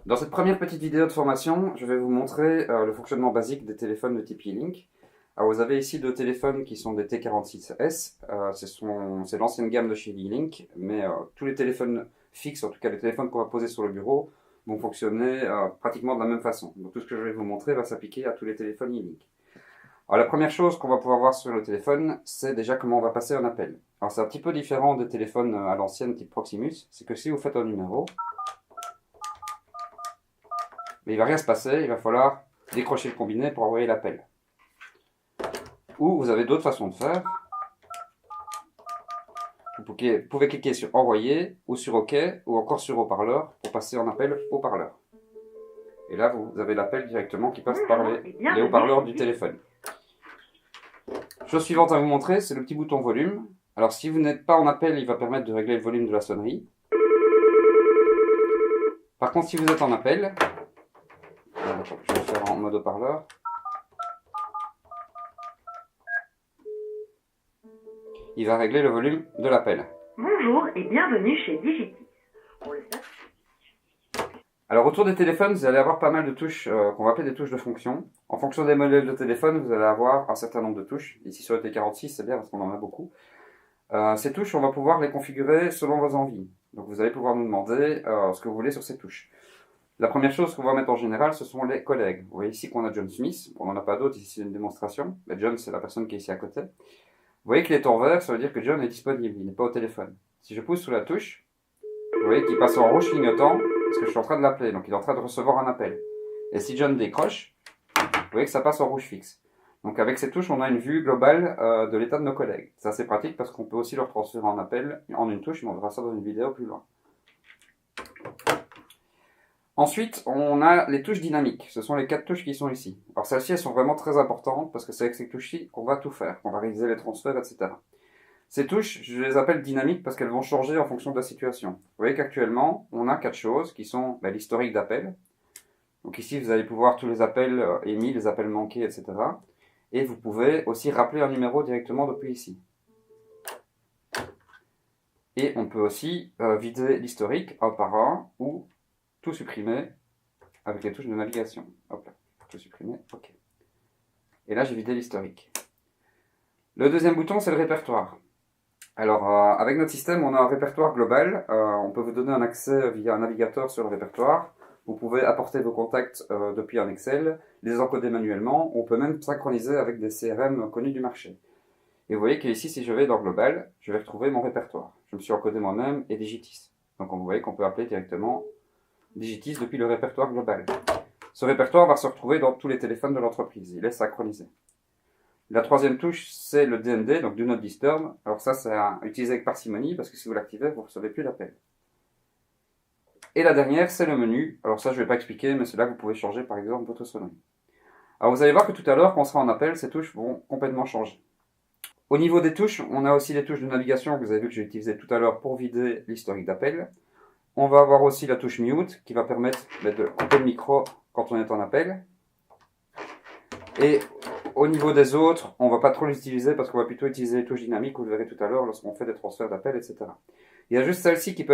Dans cette première petite vidéo de formation, je vais vous montrer le fonctionnement basique des téléphones de type E-Link. Alors vous avez ici deux téléphones qui sont des T46S, c'est l'ancienne gamme de chez E-Link, mais tous les téléphones fixes, en tout cas les téléphones qu'on va poser sur le bureau, vont fonctionner pratiquement de la même façon. Donc tout ce que je vais vous montrer va s'appliquer à tous les téléphones E-Link. Alors la première chose qu'on va pouvoir voir sur le téléphone, c'est déjà comment on va passer un appel. Alors c'est un petit peu différent des téléphones à l'ancienne type Proximus, c'est que si vous faites un numéro, mais il ne va rien se passer, il va falloir décrocher le combiné pour envoyer l'appel. Ou vous avez d'autres façons de faire. Vous pouvez cliquer sur envoyer, ou sur OK, ou encore sur haut-parleur pour passer en appel haut-parleur. Et là, vous avez l'appel directement qui passe par les haut-parleurs du téléphone. Chose suivante à vous montrer, c'est le petit bouton volume. Alors si vous n'êtes pas en appel, il va permettre de régler le volume de la sonnerie. Par contre, si vous êtes en appel, je vais le faire en mode haut-parleur. Il va régler le volume de l'appel. Bonjour et bienvenue chez Digitis. Alors autour des téléphones, vous allez avoir pas mal de touches qu'on va appeler des touches de fonction. En fonction des modèles de téléphone, vous allez avoir un certain nombre de touches. Ici sur le T46, c'est bien parce qu'on en a beaucoup. Ces touches, on va pouvoir les configurer selon vos envies. Donc vous allez pouvoir nous demander ce que vous voulez sur ces touches. La première chose qu'on va mettre en général, ce sont les collègues. Vous voyez ici qu'on a John Smith. On n'en a pas d'autres, ici c'est une démonstration. Mais John, c'est la personne qui est ici à côté. Vous voyez qu'il est en vert, ça veut dire que John est disponible, il n'est pas au téléphone. Si je pousse sur la touche, vous voyez qu'il passe en rouge clignotant, parce que je suis en train de l'appeler, donc il est en train de recevoir un appel. Et si John décroche, vous voyez que ça passe en rouge fixe. Donc avec ces touches, on a une vue globale de l'état de nos collègues. C'est assez pratique parce qu'on peut aussi leur transférer en appel en une touche, mais on verra ça dans une vidéo plus loin. Ensuite, on a les touches dynamiques. Ce sont les 4 touches qui sont ici. Alors celles-ci, elles sont vraiment très importantes parce que c'est avec ces touches-ci qu'on va tout faire, qu'on va réaliser les transferts, etc. Ces touches, je les appelle dynamiques parce qu'elles vont changer en fonction de la situation. Vous voyez qu'actuellement, on a 4 choses qui sont l'historique d'appels. Donc ici, vous allez pouvoir tous les appels émis, les appels manqués, etc. Et vous pouvez aussi rappeler un numéro directement depuis ici. Et on peut aussi vider l'historique un par un ou tout supprimer avec les touches de navigation. Hop là, tout supprimer, ok. Et là, j'ai vidé l'historique. Le deuxième bouton, c'est le répertoire. Alors, avec notre système, on a un répertoire global. On peut vous donner un accès via un navigateur sur le répertoire. Vous pouvez apporter vos contacts depuis un Excel, les encoder manuellement. On peut même synchroniser avec des CRM connus du marché. Et vous voyez qu'ici, si je vais dans Global, je vais retrouver mon répertoire. Je me suis encodé moi-même et Digitis. Donc, vous voyez qu'on peut appeler directement Digitis depuis le répertoire global. Ce répertoire va se retrouver dans tous les téléphones de l'entreprise. Il est synchronisé. La troisième touche, c'est le DND, donc Do Not Disturb. Alors ça, c'est à utiliser avec parcimonie, parce que si vous l'activez, vous ne recevez plus l'appel. Et la dernière, c'est le menu. Alors ça, je ne vais pas expliquer, mais c'est là que vous pouvez changer, par exemple, votre sonnerie. Alors vous allez voir que tout à l'heure, quand on sera en appel, ces touches vont complètement changer. Au niveau des touches, on a aussi les touches de navigation, que vous avez vu que j'ai utilisé tout à l'heure pour vider l'historique d'appel. On va avoir aussi la touche Mute, qui va permettre de couper le micro quand on est en appel. Et au niveau des autres, on ne va pas trop les utiliser parce qu'on va plutôt utiliser les touches dynamiques, vous le verrez tout à l'heure lorsqu'on fait des transferts d'appels, etc. Il y a juste celle-ci qui peut